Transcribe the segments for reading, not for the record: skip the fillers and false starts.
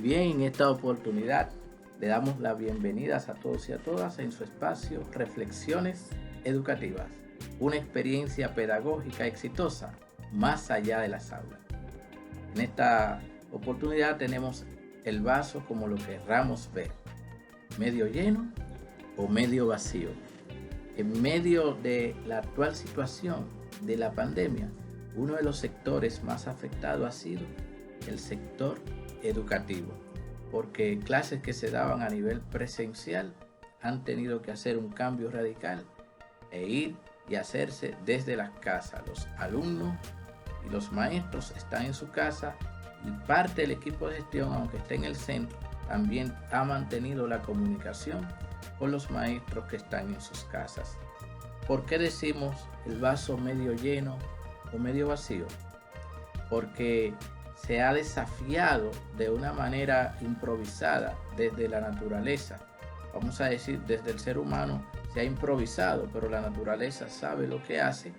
bien, en esta oportunidad le damos las bienvenidas a todos y a todas en su espacio Reflexiones Educativas, una experiencia pedagógica exitosa más allá de las aulas. En esta oportunidad tenemos el vaso como lo querramos ver, medio lleno o medio vacío. En medio de la actual situación de la pandemia, uno de los sectores más afectados ha sido el sector educativo, porque clases que se daban a nivel presencial han tenido que hacer un cambio radical e ir y hacerse desde las casas. Los alumnos y los maestros están en su casa y parte del equipo de gestión, aunque esté en el centro, también ha mantenido la comunicación con los maestros que están en sus casas. ¿Por qué decimos el vaso medio lleno o medio vacío? Porque se ha desafiado de una manera improvisada desde la naturaleza. Vamos a decir, desde el ser humano se ha improvisado, pero la naturaleza sabe lo que hace.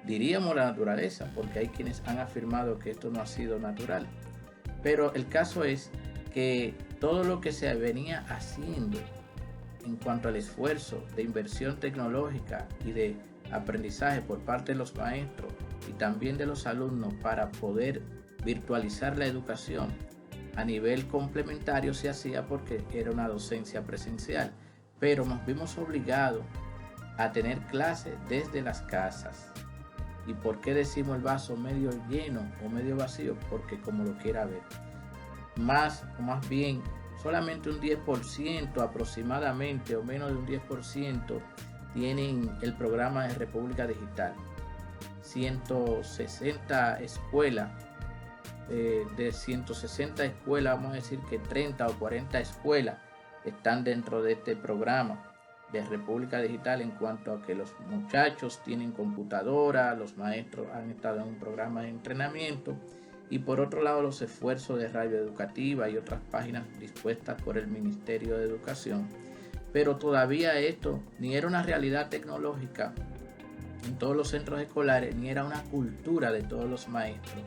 Diríamos la naturaleza, porque hay quienes han afirmado que esto no ha sido natural. Pero el caso es que todo lo que se venía haciendo en cuanto al esfuerzo de inversión tecnológica y de aprendizaje por parte de los maestros y también de los alumnos para poder virtualizar la educación a nivel complementario se hacía porque era una docencia presencial, pero nos vimos obligados a tener clases desde las casas. ¿Y por qué decimos el vaso medio lleno o medio vacío? Porque como lo quiera ver, más bien solamente un 10% aproximadamente o menos de un 10% tienen el programa de República Digital. 160 escuelas, de 160 escuelas, vamos a decir que 30 o 40 escuelas están dentro de este programa de República Digital, en cuanto a que los muchachos tienen computadora, los maestros han estado en un programa de entrenamiento, y por otro lado los esfuerzos de Radio Educativa y otras páginas dispuestas por el Ministerio de Educación. Pero todavía esto ni era una realidad tecnológica en todos los centros escolares, ni era una cultura de todos los maestros,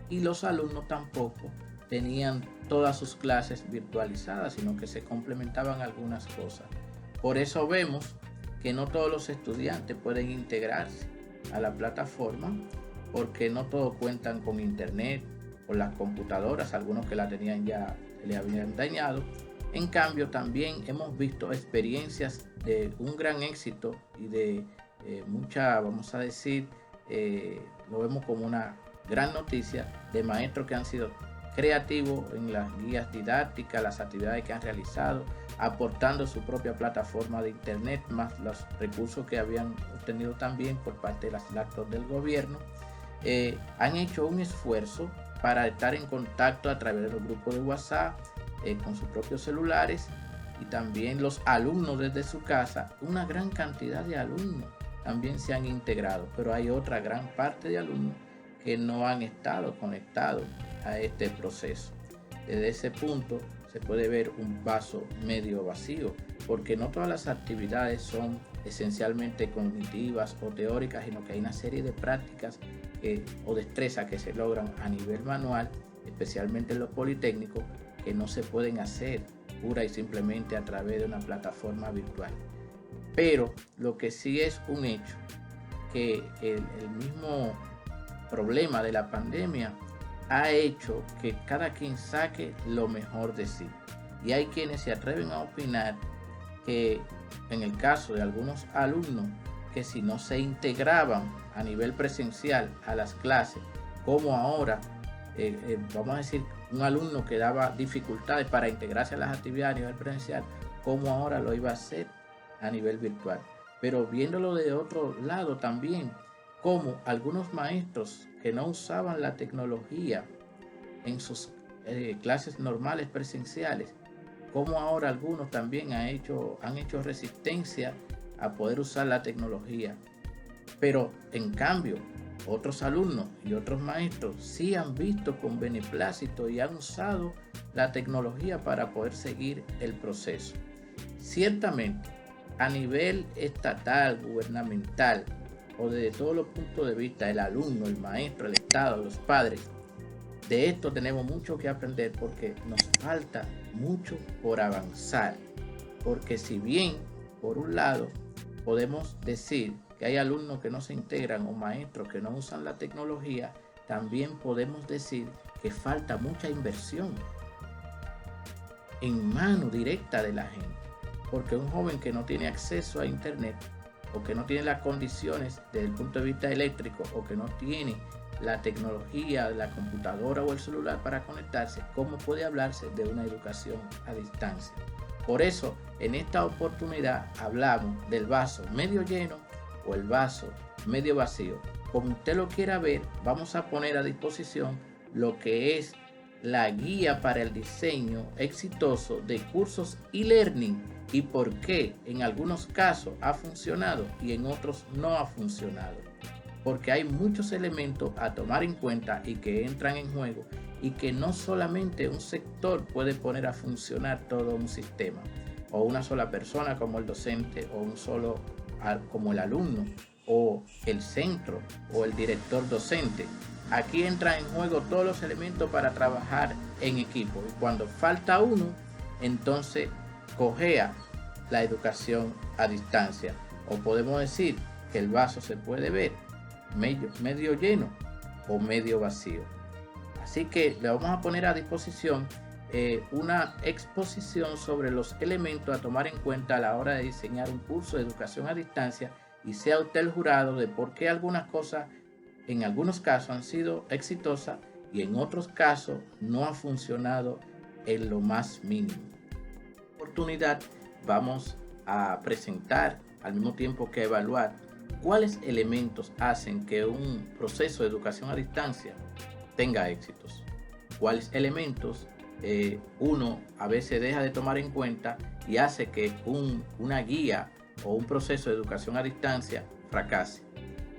y los alumnos tampoco tenían todas sus clases virtualizadas, sino que se complementaban algunas cosas. Por eso vemos que no todos los estudiantes pueden integrarse a la plataforma, porque no todos cuentan con internet o las computadoras, algunos que la tenían ya le habían dañado. En cambio, también hemos visto experiencias de un gran éxito y de mucha, vamos a decir, lo vemos como una gran noticia, de maestros que han sido creativos en las guías didácticas, las actividades que han realizado, aportando su propia plataforma de internet, más los recursos que habían obtenido también por parte de las actos del gobierno. Han hecho un esfuerzo para estar en contacto a través de los grupos de WhatsApp, con sus propios celulares, y también los alumnos desde su casa. Una gran cantidad de alumnos también se han integrado, pero hay otra gran parte de alumnos que no han estado conectados a este proceso. Desde ese punto se puede ver un vaso medio vacío, porque no todas las actividades son esencialmente cognitivas o teóricas, sino que hay una serie de prácticas o destrezas que se logran a nivel manual, especialmente en los politécnicos, que no se pueden hacer pura y simplemente a través de una plataforma virtual. Pero lo que sí es un hecho, que el mismo problema de la pandemia ha hecho que cada quien saque lo mejor de sí. Y hay quienes se atreven a opinar que en el caso de algunos alumnos, que si no se integraban a nivel presencial a las clases, como ahora, vamos a decir, un alumno que daba dificultades para integrarse a las actividades a nivel presencial, como ahora lo iba a hacer a nivel virtual. Pero viéndolo de otro lado también, como algunos maestros que no usaban la tecnología en sus clases normales presenciales, como ahora algunos también han hecho resistencia a poder usar la tecnología. Pero en cambio, otros alumnos y otros maestros sí han visto con beneplácito y han usado la tecnología para poder seguir el proceso. Ciertamente, a nivel estatal, gubernamental, o desde todos los puntos de vista, el alumno, el maestro, el Estado, los padres, De esto tenemos mucho que aprender porque nos falta mucho por avanzar. Porque si bien, por un lado, podemos decir que hay alumnos que no se integran o maestros que no usan la tecnología, también podemos decir que falta mucha inversión en mano directa de la gente. Porque un joven que no tiene acceso a internet o que no tiene las condiciones desde el punto de vista eléctrico o que no tiene la tecnología, la computadora o el celular para conectarse, ¿cómo puede hablarse de una educación a distancia? Por eso, en esta oportunidad hablamos del vaso medio lleno o el vaso medio vacío. Como usted lo quiera ver, vamos a poner a disposición lo que es la guía para el diseño exitoso de cursos e-learning y por qué en algunos casos ha funcionado y en otros no ha funcionado. Porque hay muchos elementos a tomar en cuenta y que entran en juego y que no solamente un sector puede poner a funcionar todo un sistema o una sola persona como el docente o un solo como el alumno o el centro o el director docente. Aquí entran en juego todos los elementos para trabajar en equipo y cuando falta uno, entonces cojea la educación a distancia o podemos decir que el vaso se puede ver medio lleno o medio vacío. Así que le vamos a poner a disposición una exposición sobre los elementos a tomar en cuenta a la hora de diseñar un curso de educación a distancia y sea usted el jurado de por qué algunas cosas en algunos casos han sido exitosas y en otros casos no ha funcionado en lo más mínimo. En esta oportunidad vamos a presentar al mismo tiempo que evaluar cuáles elementos hacen que un proceso de educación a distancia tenga éxitos, cuáles elementos uno a veces deja de tomar en cuenta y hace que una guía o un proceso de educación a distancia fracase.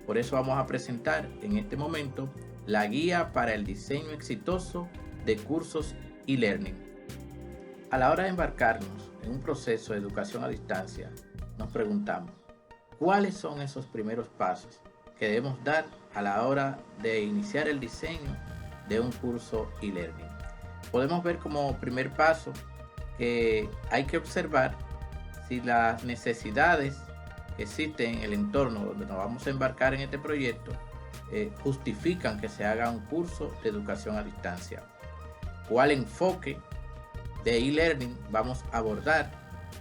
Por eso vamos a presentar en este momento la guía para el diseño exitoso de cursos e-learning. A la hora de embarcarnos en un proceso de educación a distancia, nos preguntamos, ¿cuáles son esos primeros pasos que debemos dar a la hora de iniciar el diseño de un curso e-learning? Podemos ver como primer paso que hay que observar si las necesidades que existen en el entorno donde nos vamos a embarcar en este proyecto justifican que se haga un curso de educación a distancia. ¿Cuál enfoque de e-learning vamos a abordar?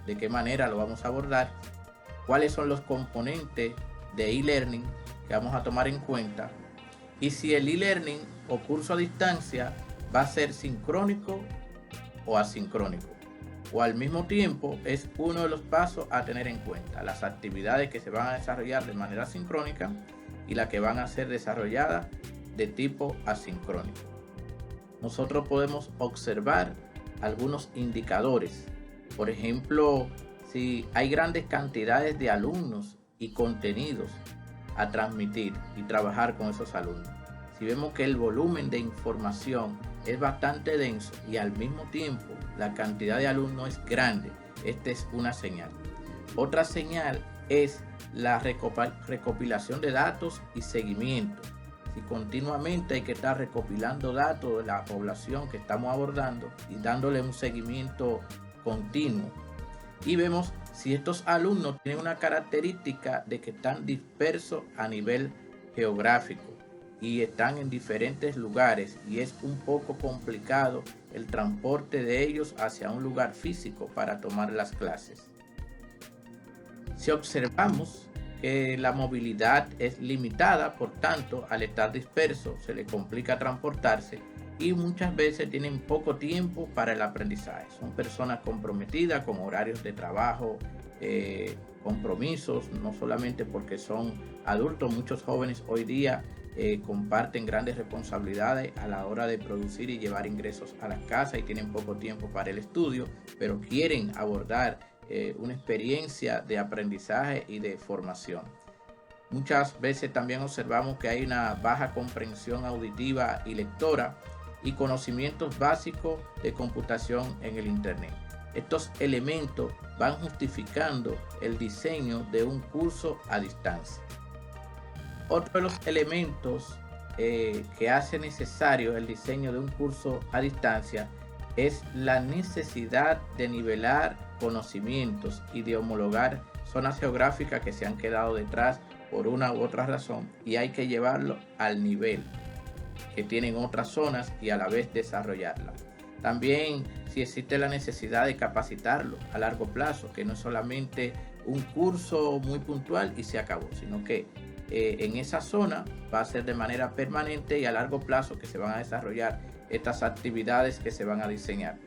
¿De qué manera lo vamos a abordar? ¿Cuáles son los componentes de e-learning que vamos a tomar en cuenta? Y si el e-learning o curso a distancia va a ser sincrónico o asincrónico. O al mismo tiempo es uno de los pasos a tener en cuenta, las actividades que se van a desarrollar de manera sincrónica y las que van a ser desarrolladas de tipo asincrónico. Nosotros podemos observar algunos indicadores, por ejemplo, si hay grandes cantidades de alumnos y contenidos a transmitir y trabajar con esos alumnos. Si vemos que el volumen de información es bastante denso y al mismo tiempo la cantidad de alumnos es grande, esta es una señal. Otra señal es la recopilación de datos y seguimiento. Si continuamente hay que estar recopilando datos de la población que estamos abordando y dándole un seguimiento continuo. Y vemos si estos alumnos tienen una característica de que están dispersos a nivel geográfico y están en diferentes lugares y es un poco complicado el transporte de ellos hacia un lugar físico para tomar las clases. Si observamos que la movilidad es limitada, por tanto, al estar disperso se le complica transportarse y muchas veces tienen poco tiempo para el aprendizaje. Son personas comprometidas con horarios de trabajo, compromisos, no solamente porque son adultos, muchos jóvenes hoy día comparten grandes responsabilidades a la hora de producir y llevar ingresos a las casas y tienen poco tiempo para el estudio, pero quieren abordar una experiencia de aprendizaje y de formación. Muchas veces también observamos que hay una baja comprensión auditiva y lectora y conocimientos básicos de computación en el Internet. Estos elementos van justificando el diseño de un curso a distancia. Otro de los elementos que hace necesario el diseño de un curso a distancia es la necesidad de nivelar conocimientos y de homologar zonas geográficas que se han quedado detrás por una u otra razón, y hay que llevarlo al nivel que tienen otras zonas y a la vez desarrollarla. También si existe la necesidad de capacitarlo a largo plazo, que no es solamente un curso muy puntual y se acabó, sino que en esa zona va a ser de manera permanente y a largo plazo que se van a desarrollar estas actividades que se van a diseñar.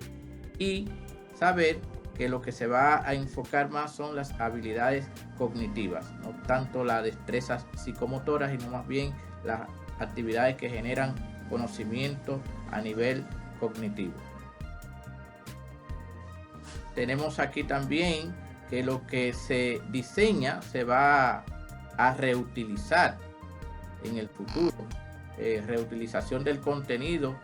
Y saber que lo que se va a enfocar más son las habilidades cognitivas, no tanto las destrezas psicomotoras, sino más bien las actividades que generan conocimiento a nivel cognitivo. Tenemos aquí también que lo que se diseña se va a reutilizar en el futuro, reutilización del contenido,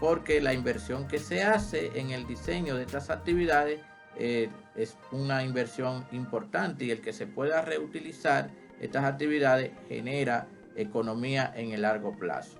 porque la inversión que se hace en el diseño de estas actividades es una inversión importante, y el que se pueda reutilizar estas actividades genera economía en el largo plazo.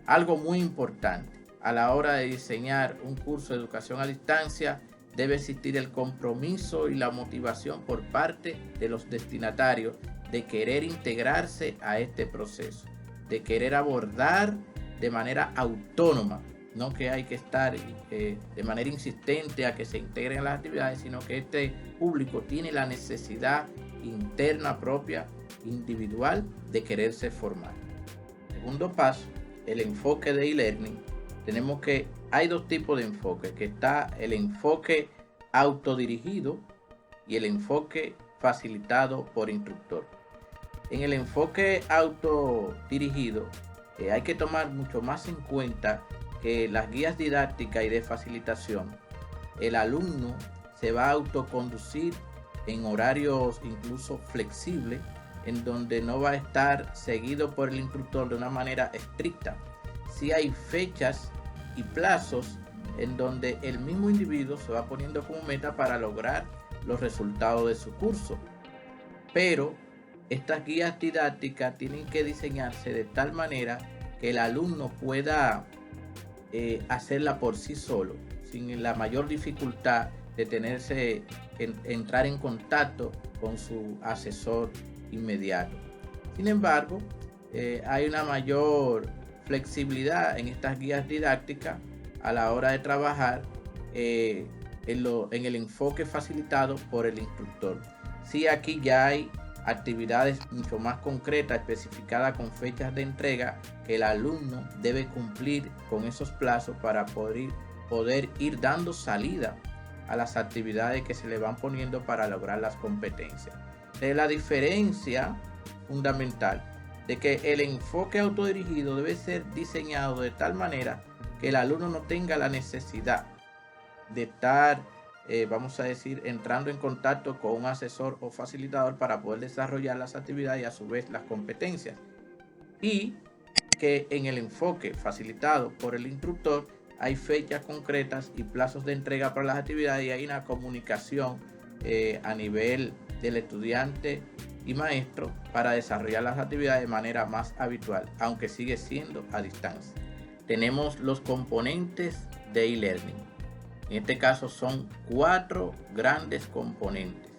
Algo muy importante a la hora de diseñar un curso de educación a distancia: debe existir el compromiso y la motivación por parte de los destinatarios de querer integrarse a este proceso, de querer abordar de manera autónoma, no que hay que estar de manera insistente a que se integren las actividades, sino que este público tiene la necesidad interna propia, individual, de quererse formar. Segundo paso, el enfoque de e-learning. Tenemos que hay dos tipos de enfoque, que está el enfoque autodirigido y el enfoque facilitado por instructor. En el enfoque autodirigido hay que tomar mucho más en cuenta que las guías didácticas y de facilitación, el alumno se va a autoconducir en horarios incluso flexibles, en donde no va a estar seguido por el instructor de una manera estricta. Sí hay fechas y plazos en donde el mismo individuo se va poniendo como meta para lograr los resultados de su curso, pero estas guías didácticas tienen que diseñarse de tal manera que el alumno pueda hacerla por sí solo, sin la mayor dificultad de entrar en contacto con su asesor inmediato. Sin embargo, hay una mayor flexibilidad en estas guías didácticas a la hora de trabajar en el enfoque facilitado por el instructor. Sí, aquí ya hay actividades mucho más concretas, especificadas con fechas de entrega, que el alumno debe cumplir con esos plazos para poder ir dando salida a las actividades que se le van poniendo para lograr las competencias. Es la diferencia fundamental de que el enfoque autodirigido debe ser diseñado de tal manera que el alumno no tenga la necesidad de estar vamos a decir, entrando en contacto con un asesor o facilitador para poder desarrollar las actividades y a su vez las competencias. Y que en el enfoque facilitado por el instructor hay fechas concretas y plazos de entrega para las actividades, y hay una comunicación a nivel del estudiante y maestro para desarrollar las actividades de manera más habitual, aunque sigue siendo a distancia. Tenemos los componentes de e-learning. En este caso son 4 grandes componentes.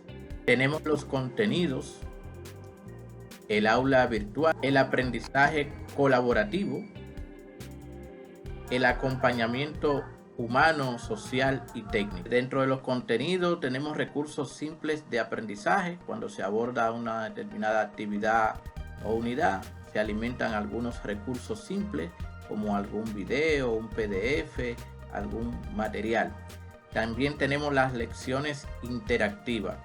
Tenemos los contenidos, el aula virtual, el aprendizaje colaborativo, el acompañamiento humano, social y técnico. Dentro de los contenidos tenemos recursos simples de aprendizaje. Cuando se aborda una determinada actividad o unidad, se alimentan algunos recursos simples como algún video, un PDF, algún material. También tenemos las lecciones interactivas,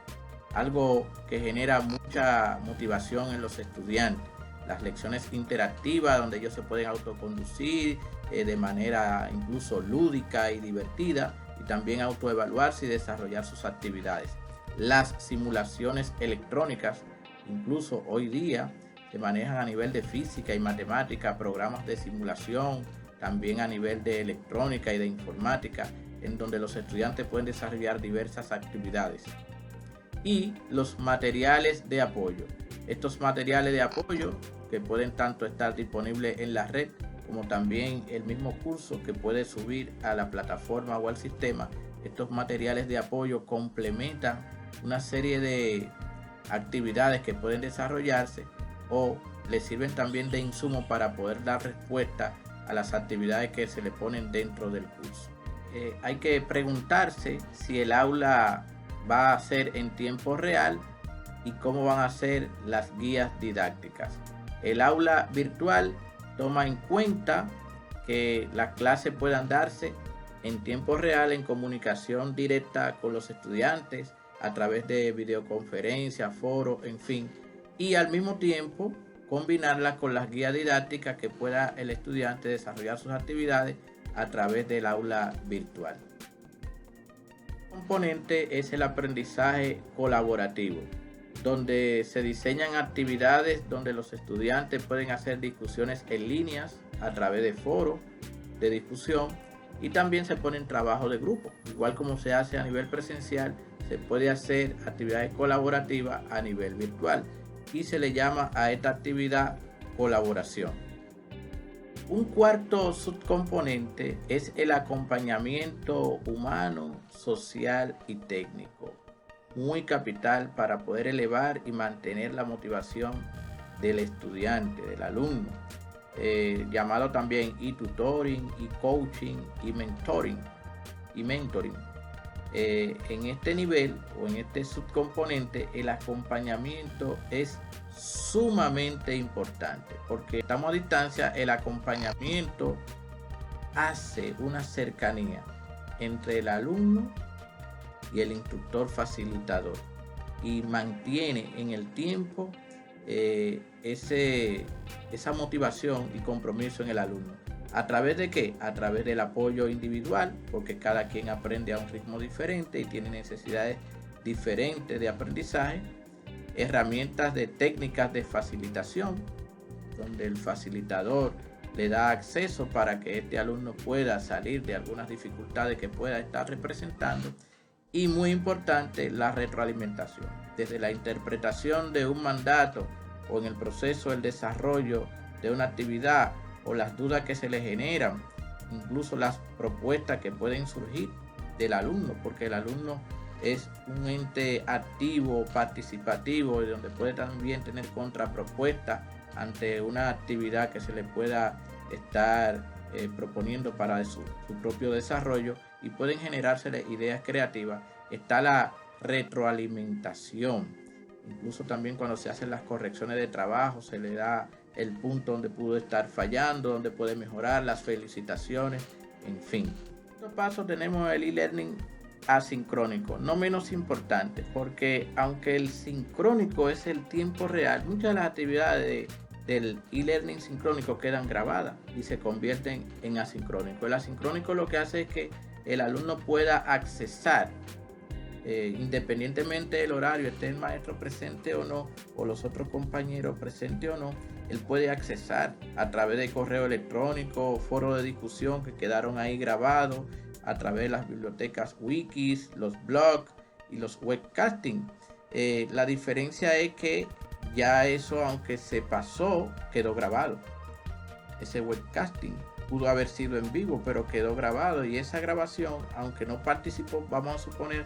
algo que genera mucha motivación en los estudiantes. Las lecciones interactivas, donde ellos se pueden autoconducir de manera incluso lúdica y divertida, y también autoevaluarse y desarrollar sus actividades. Las simulaciones electrónicas, incluso hoy día se manejan a nivel de física y matemática, programas de simulación, también a nivel de electrónica y de informática, en donde los estudiantes pueden desarrollar diversas actividades. Y los materiales de apoyo. Estos materiales de apoyo que pueden tanto estar disponibles en la red como también el mismo curso que puede subir a la plataforma o al sistema. Estos materiales de apoyo complementan una serie de actividades que pueden desarrollarse o les sirven también de insumo para poder dar respuesta a las actividades que se le ponen dentro del curso. Hay que preguntarse si el aula va a ser en tiempo real y cómo van a ser las guías didácticas. El aula virtual toma en cuenta que las clases puedan darse en tiempo real en comunicación directa con los estudiantes a través de videoconferencias, foros, en fin, y al mismo tiempo combinarla con las guías didácticas que pueda el estudiante desarrollar sus actividades a través del aula virtual. Un componente es el aprendizaje colaborativo, donde se diseñan actividades donde los estudiantes pueden hacer discusiones en líneas a través de foros de discusión y también se ponen trabajos de grupo. Igual como se hace a nivel presencial, se puede hacer actividades colaborativas a nivel virtual y se le llama a esta actividad colaboración. Un cuarto subcomponente es el acompañamiento humano, social y técnico, muy capital para poder elevar y mantener la motivación del estudiante, del alumno, llamado también e-tutoring, e-coaching y mentoring. En este nivel o en este subcomponente, el acompañamiento es sumamente importante porque estamos a distancia. El acompañamiento hace una cercanía entre el alumno y el instructor facilitador y mantiene en el tiempo esa motivación y compromiso en el alumno. ¿A través de qué? A través del apoyo individual, porque cada quien aprende a un ritmo diferente y tiene necesidades diferentes de aprendizaje. Herramientas de técnicas de facilitación, donde el facilitador le da acceso para que este alumno pueda salir de algunas dificultades que pueda estar representando. Y muy importante, la retroalimentación. Desde la interpretación de un mandato o en el proceso del desarrollo de una actividad o las dudas que se le generan, incluso las propuestas que pueden surgir del alumno, porque el alumno es un ente activo, participativo y donde puede también tener contrapropuestas ante una actividad que se le pueda estar proponiendo para su propio desarrollo y pueden generarse ideas creativas. Está la retroalimentación. Incluso también cuando se hacen las correcciones de trabajo se le da el punto donde pudo estar fallando, donde puede mejorar, las felicitaciones, en fin. En otro paso tenemos el e-learning asincrónico, no menos importante, porque aunque el sincrónico es el tiempo real, muchas de las actividades del e-learning sincrónico quedan grabadas y se convierten en asincrónico. El asincrónico lo que hace es que el alumno pueda accesar independientemente del horario, esté el maestro presente o no, o los otros compañeros presentes o no, él puede accesar a través de correo electrónico, foro de discusión que quedaron ahí grabados, a través de las bibliotecas wikis, los blogs y los webcasting. La diferencia es que ya eso, aunque se pasó, quedó grabado. Ese webcasting pudo haber sido en vivo, pero quedó grabado, y esa grabación, aunque no participó, vamos a suponer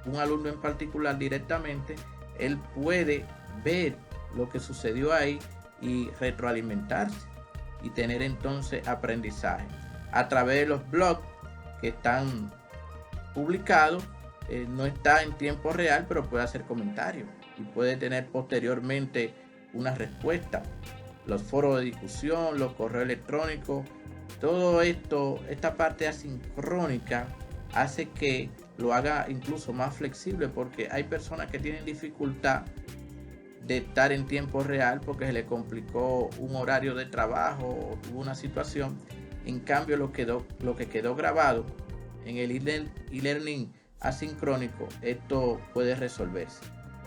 un alumno en particular directamente, él puede ver lo que sucedió ahí y retroalimentarse y tener entonces aprendizaje. A través de los blogs que están publicados, no está en tiempo real, pero puede hacer comentarios y puede tener posteriormente una respuesta. Los foros de discusión, los correos electrónicos, todo esto, esta parte asincrónica hace que lo haga incluso más flexible, porque hay personas que tienen dificultad de estar en tiempo real porque se le complicó un horario de trabajo o tuvo una situación. En cambio, lo que quedó grabado en el e-learning asincrónico, esto puede resolverse.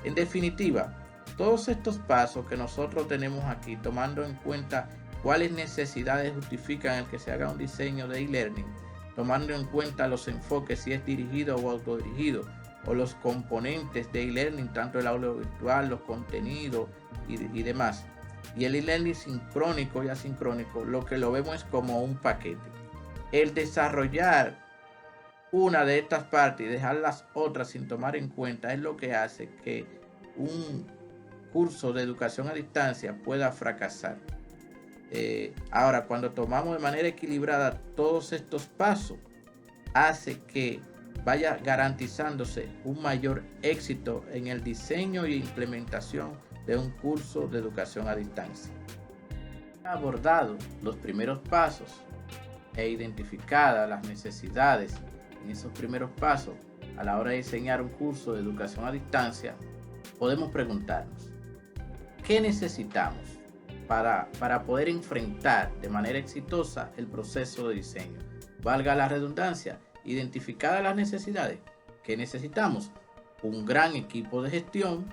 En definitiva, todos estos pasos que nosotros tenemos aquí, tomando en cuenta cuáles necesidades justifican el que se haga un diseño de e-learning, tomando en cuenta los enfoques, si es dirigido o autodirigido, o los componentes de e-learning, tanto el aula virtual, los contenidos, y demás. Y el e-learning sincrónico y asincrónico, lo que lo vemos es como un paquete. El desarrollar una de estas partes y dejar las otras sin tomar en cuenta es lo que hace que un curso de educación a distancia pueda fracasar. Ahora, cuando tomamos de manera equilibrada todos estos pasos, hace que vaya garantizándose un mayor éxito en el diseño e implementación de un curso de educación a distancia. Abordado los primeros pasos e identificadas las necesidades en esos primeros pasos a la hora de diseñar un curso de educación a distancia, podemos preguntarnos, ¿qué necesitamos para poder enfrentar de manera exitosa el proceso de diseño? Valga la redundancia, identificadas las necesidades, ¿qué necesitamos? Un gran equipo de gestión,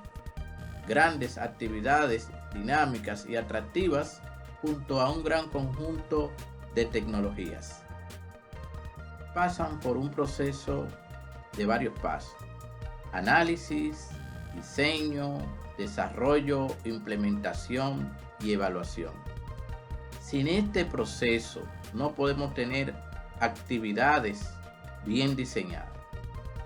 grandes actividades dinámicas y atractivas, junto a un gran conjunto de tecnologías. Pasan por un proceso de varios pasos: análisis, diseño, desarrollo, implementación y evaluación. Sin este proceso no podemos tener actividades bien diseñadas.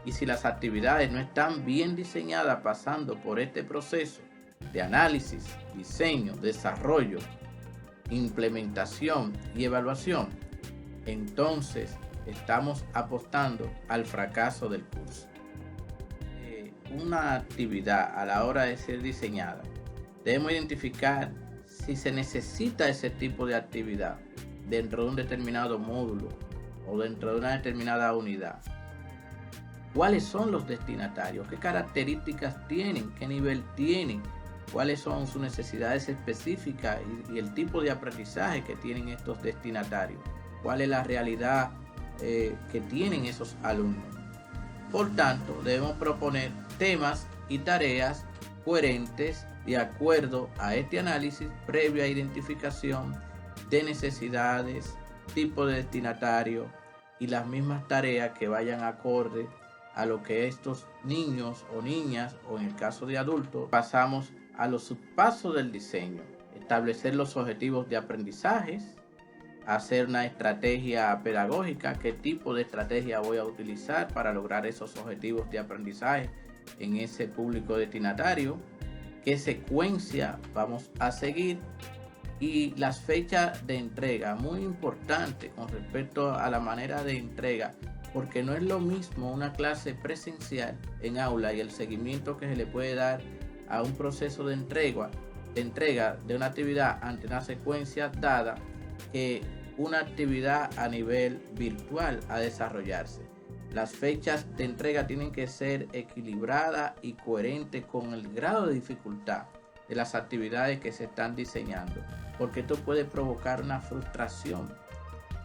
Y si las actividades no están bien diseñadas pasando por este proceso de análisis, diseño, desarrollo, implementación y evaluación, entonces estamos apostando al fracaso del curso. Una actividad a la hora de ser diseñada, debemos identificar si se necesita ese tipo de actividad dentro de un determinado módulo o dentro de una determinada unidad. ¿Cuáles son los destinatarios? ¿Qué características tienen? ¿Qué nivel tienen? ¿Cuáles son sus necesidades específicas y el tipo de aprendizaje que tienen estos destinatarios? ¿Cuál es la realidad que tienen esos alumnos? Por tanto, debemos proponer temas y tareas coherentes de acuerdo a este análisis previa identificación de necesidades, tipo de destinatario y las mismas tareas que vayan acorde a lo que estos niños o niñas, o en el caso de adultos, pasamos a los subpasos del diseño: establecer los objetivos de aprendizajes, hacer una estrategia pedagógica, qué tipo de estrategia voy a utilizar para lograr esos objetivos de aprendizaje en ese público destinatario, qué secuencia vamos a seguir, y las fechas de entrega, muy importante con respecto a la manera de entrega, porque no es lo mismo una clase presencial en aula y el seguimiento que se le puede dar a un proceso de entrega de una actividad ante una secuencia dada, que una actividad a nivel virtual a desarrollarse. Las fechas de entrega tienen que ser equilibradas y coherentes con el grado de dificultad de las actividades que se están diseñando, porque esto puede provocar una frustración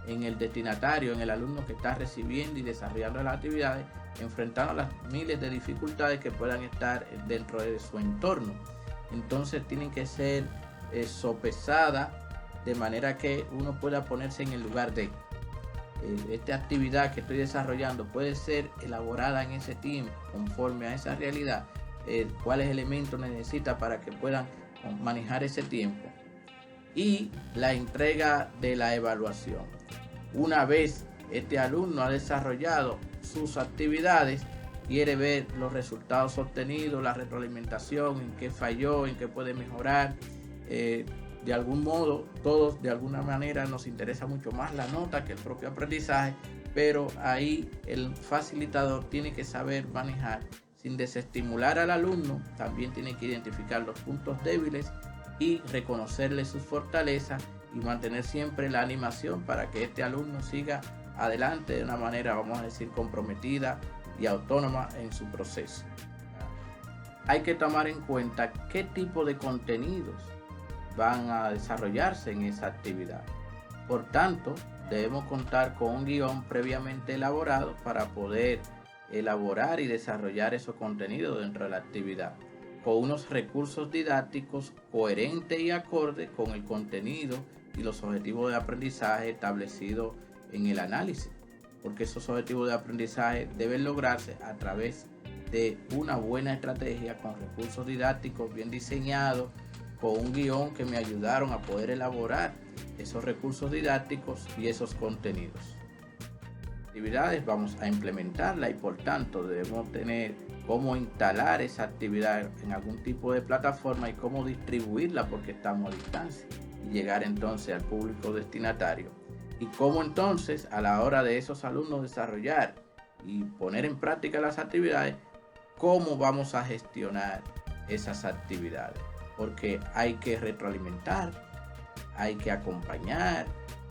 en el destinatario, en el alumno que está recibiendo y desarrollando las actividades, enfrentando las miles de dificultades que puedan estar dentro de su entorno. Entonces tienen que ser sopesadas de manera que uno pueda ponerse en el lugar de esta actividad que estoy desarrollando, puede ser elaborada en ese tiempo conforme a esa realidad, cuáles elementos necesita para que puedan manejar ese tiempo. Y la entrega de la evaluación: una vez este alumno ha desarrollado sus actividades, quiere ver los resultados obtenidos, la retroalimentación, en qué falló, en qué puede mejorar. De algún modo, todos de alguna manera nos interesa mucho más la nota que el propio aprendizaje, pero ahí el facilitador tiene que saber manejar sin desestimular al alumno. También tiene que identificar los puntos débiles y reconocerle sus fortalezas y mantener siempre la animación para que este alumno siga adelante de una manera, vamos a decir, comprometida y autónoma en su proceso. Hay que tomar en cuenta qué tipo de contenidos van a desarrollarse en esa actividad. Por tanto, debemos contar con un guión previamente elaborado para poder elaborar y desarrollar esos contenidos dentro de la actividad, con unos recursos didácticos coherentes y acordes con el contenido y los objetivos de aprendizaje establecidos en el análisis, porque esos objetivos de aprendizaje deben lograrse a través de una buena estrategia con recursos didácticos bien diseñados, con un guión que me ayudaron a poder elaborar esos recursos didácticos y esos contenidos. Actividades vamos a implementarla y por tanto debemos tener cómo instalar esa actividad en algún tipo de plataforma y cómo distribuirla porque estamos a distancia y llegar entonces al público destinatario y cómo entonces a la hora de esos alumnos desarrollar y poner en práctica las actividades, cómo vamos a gestionar esas actividades, porque hay que retroalimentar, hay que acompañar,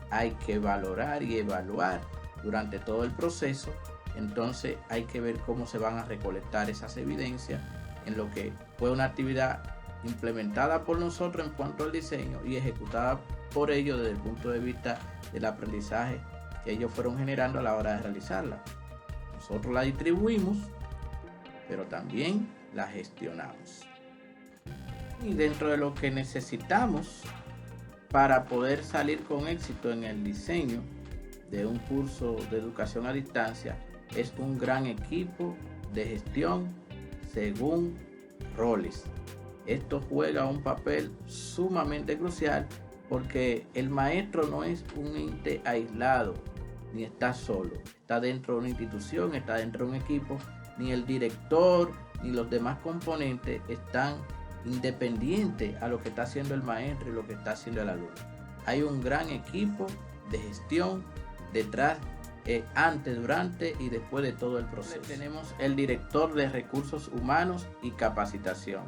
hay que valorar y evaluar durante todo el proceso. Entonces hay que ver cómo se van a recolectar esas evidencias en lo que fue una actividad implementada por nosotros en cuanto al diseño y ejecutada por ellos desde el punto de vista del aprendizaje que ellos fueron generando a la hora de realizarla. Nosotros la distribuimos, pero también la gestionamos. Y dentro de lo que necesitamos para poder salir con éxito en el diseño de un curso de educación a distancia es un gran equipo de gestión según roles. Esto juega un papel sumamente crucial porque el maestro no es un ente aislado ni está solo, está dentro de una institución, está dentro de un equipo, ni el director ni los demás componentes están independientes a lo que está haciendo el maestro y lo que está haciendo el alumno. Hay un gran equipo de gestión detrás, antes, durante y después de todo el proceso. Tenemos el director de recursos humanos y capacitación.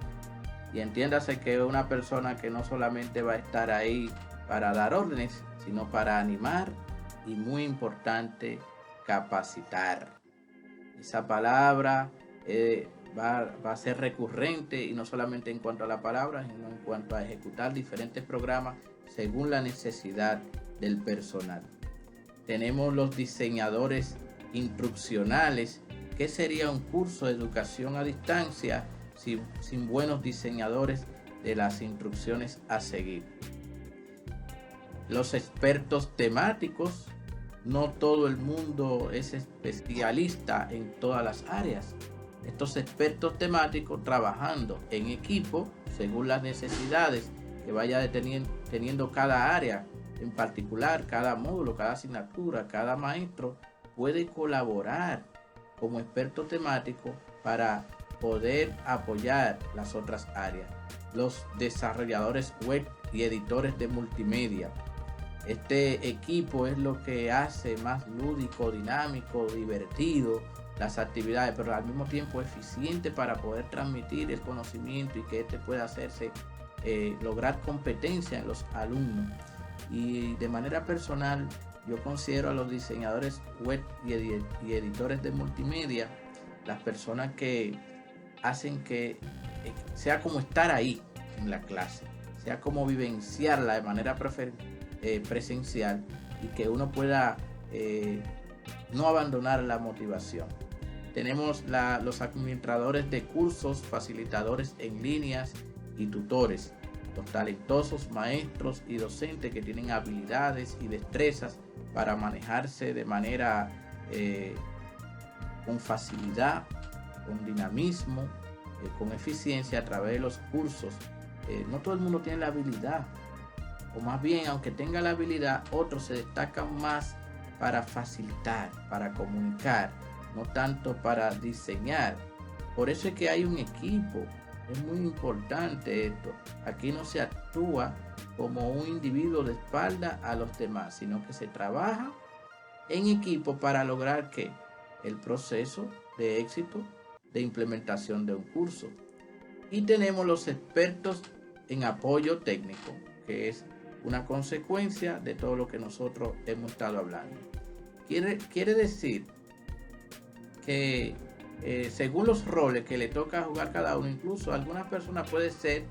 Y entiéndase que es una persona que no solamente va a estar ahí para dar órdenes, sino para animar y, muy importante, capacitar. Esa palabra va a ser recurrente y no solamente en cuanto a la palabra, sino en cuanto a ejecutar diferentes programas según la necesidad del personal. Tenemos los diseñadores instruccionales. ¿Qué sería un curso de educación a distancia sin buenos diseñadores de las instrucciones a seguir? Los expertos temáticos. No todo el mundo es especialista en todas las áreas. Estos expertos temáticos trabajando en equipo según las necesidades que vaya teniendo cada área en particular, cada módulo, cada asignatura, cada maestro puede colaborar como experto temático para poder apoyar las otras áreas. Los desarrolladores web y editores de multimedia. Este equipo es lo que hace más lúdico, dinámico, divertido las actividades, pero al mismo tiempo eficiente para poder transmitir el conocimiento y que pueda hacerse, lograr competencia en los alumnos. Y de manera personal, yo considero a los diseñadores web y editores de multimedia las personas que hacen que sea como estar ahí en la clase, sea como vivenciarla de manera presencial y que uno pueda no abandonar la motivación. Tenemos los administradores de cursos, facilitadores en líneas y tutores, los talentosos maestros y docentes que tienen habilidades y destrezas para manejarse de manera con facilidad, con dinamismo, con eficiencia a través de los cursos. No todo el mundo tiene la habilidad, o más bien, aunque tenga la habilidad, otros se destacan más para facilitar, para comunicar, no tanto para diseñar. Por eso es que hay un equipo. Es muy importante esto. Aquí no se actúa como un individuo de espalda a los demás, sino que se trabaja en equipo para lograr que el proceso de éxito de implementación de un curso. Y tenemos los expertos en apoyo técnico, que es una consecuencia de todo lo que nosotros hemos estado hablando. Quiere decir que según los roles que le toca jugar cada uno, incluso algunas personas puede ser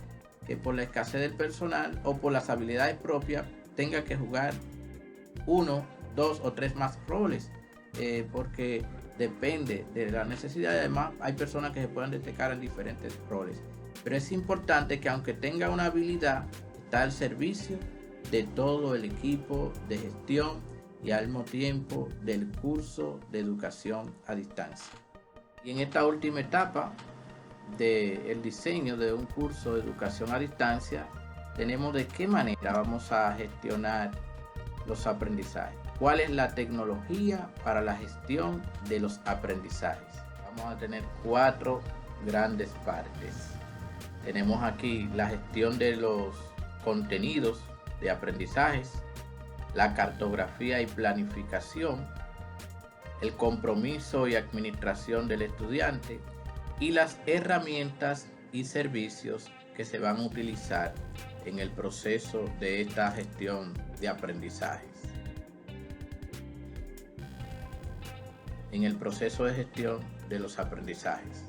que por la escasez del personal o por las habilidades propias tenga que jugar 1, 2 o 3 más roles, porque depende de la necesidad. Además, hay personas que se pueden destacar en diferentes roles, pero es importante que aunque tenga una habilidad, está al servicio de todo el equipo de gestión y al mismo tiempo del curso de educación a distancia. Y en esta última etapa del diseño de un curso de educación a distancia, tenemos de qué manera vamos a gestionar los aprendizajes. ¿Cuál es la tecnología para la gestión de los aprendizajes? Vamos a tener 4 grandes partes. Tenemos aquí la gestión de los contenidos de aprendizajes, la cartografía y planificación, el compromiso y administración del estudiante y las herramientas y servicios que se van a utilizar en el proceso de esta gestión de aprendizajes. En el proceso de gestión de los aprendizajes.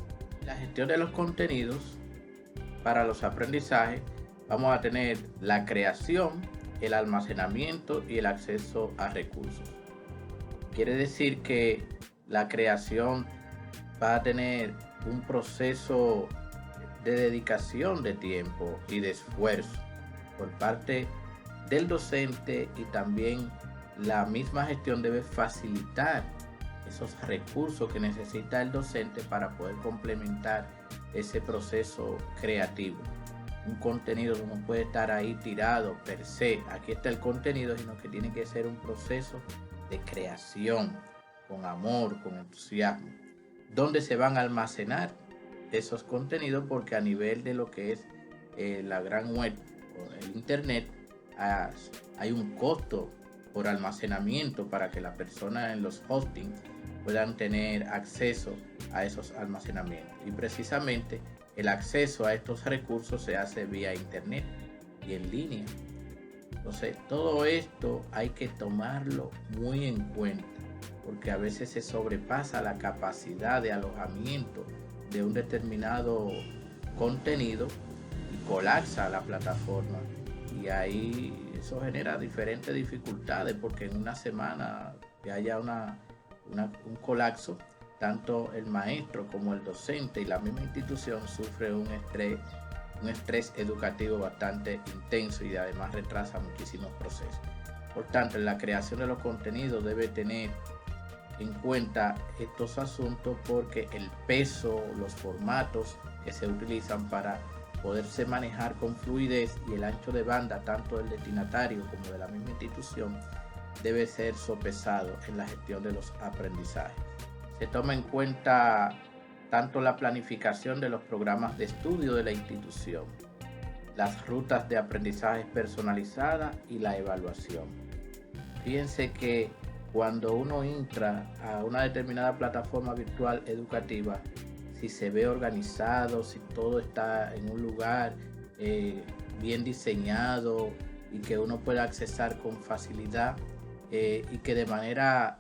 La gestión de los contenidos para los aprendizajes, vamos a tener la creación, el almacenamiento y el acceso a recursos. Quiere decir que la creación va a tener un proceso de dedicación de tiempo y de esfuerzo por parte del docente, y también la misma gestión debe facilitar esos recursos que necesita el docente para poder complementar ese proceso creativo. Un contenido no puede estar ahí tirado per se, aquí está el contenido, sino que tiene que ser un proceso de creación con amor, con entusiasmo, donde se van a almacenar esos contenidos, porque a nivel de lo que es la gran web o el internet hay un costo por almacenamiento para que la persona en los hostings puedan tener acceso a esos almacenamientos, y precisamente el acceso a estos recursos se hace vía internet y en línea. Entonces todo esto hay que tomarlo muy en cuenta, porque a veces se sobrepasa la capacidad de alojamiento de un determinado contenido y colapsa la plataforma, y ahí eso genera diferentes dificultades, porque en una semana que haya un colapso, tanto el maestro como el docente y la misma institución sufre un estrés educativo bastante intenso, y además retrasa muchísimos procesos. Por tanto, en la creación de los contenidos debe tener en cuenta estos asuntos, porque el peso, los formatos que se utilizan para poderse manejar con fluidez, y el ancho de banda tanto del destinatario como de la misma institución debe ser sopesado en la gestión de los aprendizajes. Se toma en cuenta tanto la planificación de los programas de estudio de la institución, las rutas de aprendizaje personalizadas y la evaluación. Fíjense que cuando uno entra a una determinada plataforma virtual educativa, si se ve organizado, si todo está en un lugar bien diseñado y que uno pueda accesar con facilidad, y que de manera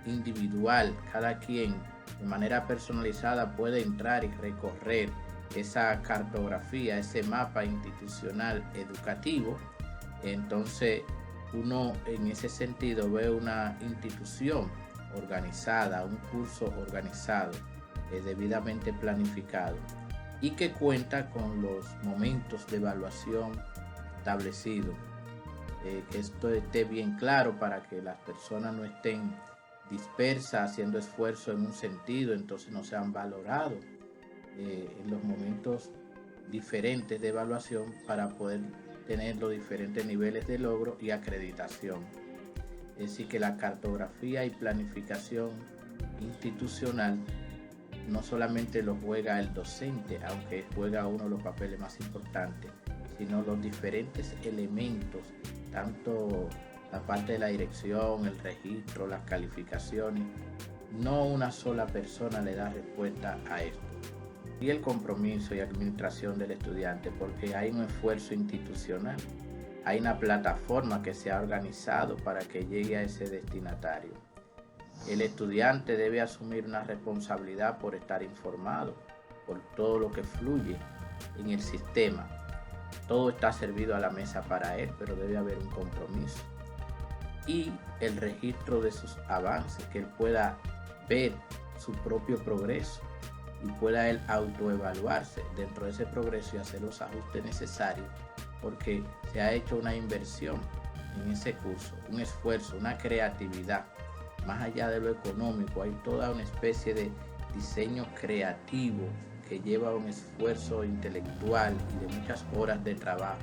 individual cada quien de manera personalizada puede entrar y recorrer esa cartografía, ese mapa institucional educativo, entonces uno en ese sentido ve una institución organizada, un curso organizado, debidamente planificado, y que cuenta con los momentos de evaluación establecidos. Que esto esté bien claro para que las personas no estén dispersas haciendo esfuerzo en un sentido, entonces no sean valorados en los momentos diferentes de evaluación, para poder tener los diferentes niveles de logro y acreditación. Es decir, que la cartografía y planificación institucional no solamente lo juega el docente, aunque juega uno de los papeles más importantes, sino los diferentes elementos, tanto la parte de la dirección, el registro, las calificaciones. No una sola persona le da respuesta a esto. Y el compromiso y administración del estudiante, porque hay un esfuerzo institucional, hay una plataforma que se ha organizado para que llegue a ese destinatario. El estudiante debe asumir una responsabilidad por estar informado por todo lo que fluye en el sistema. Todo está servido a la mesa para él, pero debe haber un compromiso y el registro de sus avances, que él pueda ver su propio progreso y pueda él autoevaluarse dentro de ese progreso y hacer los ajustes necesarios, porque se ha hecho una inversión en ese curso, un esfuerzo, una creatividad. Más allá de lo económico, hay toda una especie de diseño creativo que lleva un esfuerzo intelectual y de muchas horas de trabajo.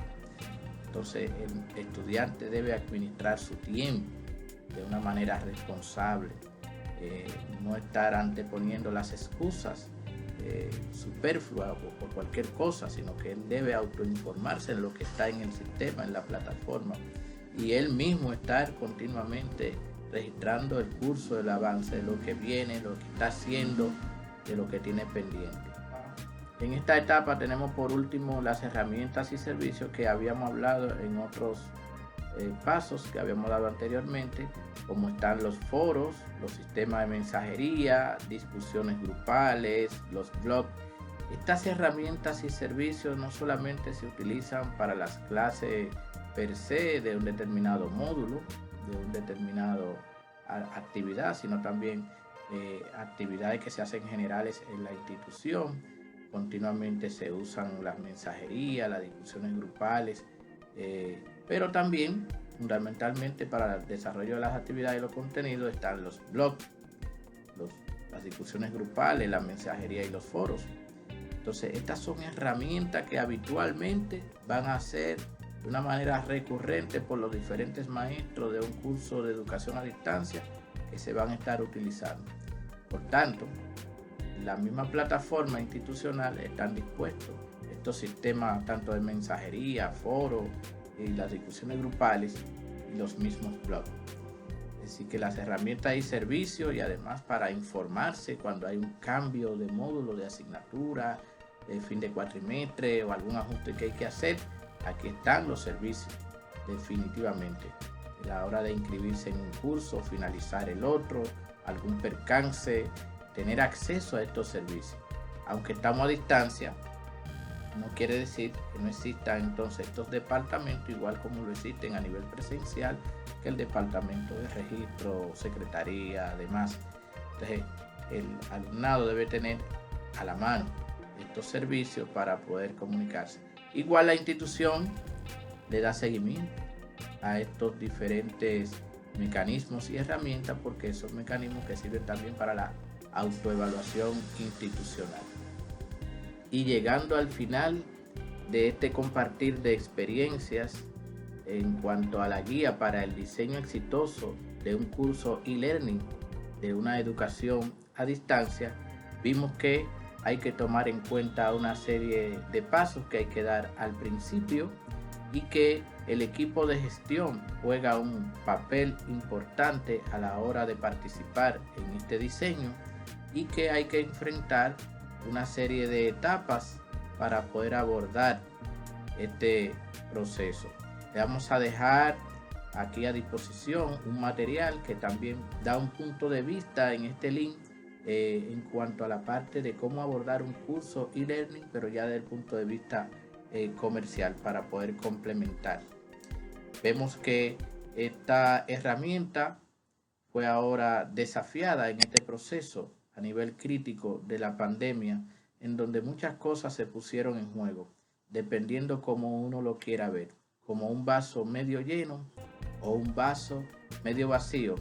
Entonces el estudiante debe administrar su tiempo de una manera responsable, no estar anteponiendo las excusas superfluas por cualquier cosa, sino que él debe autoinformarse en lo que está en el sistema, en la plataforma, y él mismo estar continuamente registrando el curso, el avance de lo que viene, lo que está haciendo, de lo que tiene pendiente. En esta etapa tenemos por último las herramientas y servicios que habíamos hablado en otros pasos que habíamos dado anteriormente, como están los foros, los sistemas de mensajería, discusiones grupales, los blogs. Estas herramientas y servicios no solamente se utilizan para las clases per se de un determinado módulo, de un determinado actividad, sino también actividades que se hacen generales en la institución. Continuamente se usan las mensajerías, las discusiones grupales, pero también fundamentalmente para el desarrollo de las actividades y los contenidos están los blogs, las discusiones grupales, la mensajería y los foros. Entonces estas son herramientas que habitualmente van a ser de una manera recurrente por los diferentes maestros de un curso de educación a distancia que se van a estar utilizando. Por tanto, en la misma plataforma institucional están dispuestos estos sistemas tanto de mensajería, foros y las discusiones grupales y los mismos blogs. Así que las herramientas y servicios, y además para informarse cuando hay un cambio de módulo, de asignatura, de fin de cuatrimestre o algún ajuste que hay que hacer, aquí están los servicios definitivamente. A la hora de inscribirse en un curso, finalizar el otro, algún percance, tener acceso a estos servicios. Aunque estamos a distancia, no quiere decir que no existan entonces estos departamentos, igual como lo existen a nivel presencial, que el departamento de registro, secretaría, además. Entonces, el alumnado debe tener a la mano estos servicios para poder comunicarse. Igual la institución le da seguimiento a estos diferentes mecanismos y herramientas, porque son mecanismos que sirven también para la autoevaluación institucional. Y llegando al final de este compartir de experiencias en cuanto a la guía para el diseño exitoso de un curso e-learning de una educación a distancia, vimos que hay que tomar en cuenta una serie de pasos que hay que dar al principio y que el equipo de gestión juega un papel importante a la hora de participar en este diseño y que hay que enfrentar una serie de etapas para poder abordar este proceso. Le vamos a dejar aquí a disposición un material que también da un punto de vista en este link en cuanto a la parte de cómo abordar un curso e-learning, pero ya desde el punto de vista comercial, para poder complementar. Vemos que esta herramienta fue ahora desafiada en este proceso a nivel crítico de la pandemia, en donde muchas cosas se pusieron en juego, dependiendo cómo uno lo quiera ver, como un vaso medio lleno o un vaso medio vacío.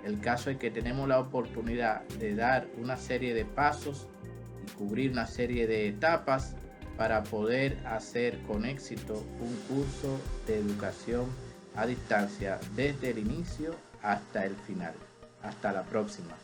El caso es que tenemos la oportunidad de dar una serie de pasos y cubrir una serie de etapas para poder hacer con éxito un curso de educación a distancia desde el inicio hasta el final. Hasta la próxima.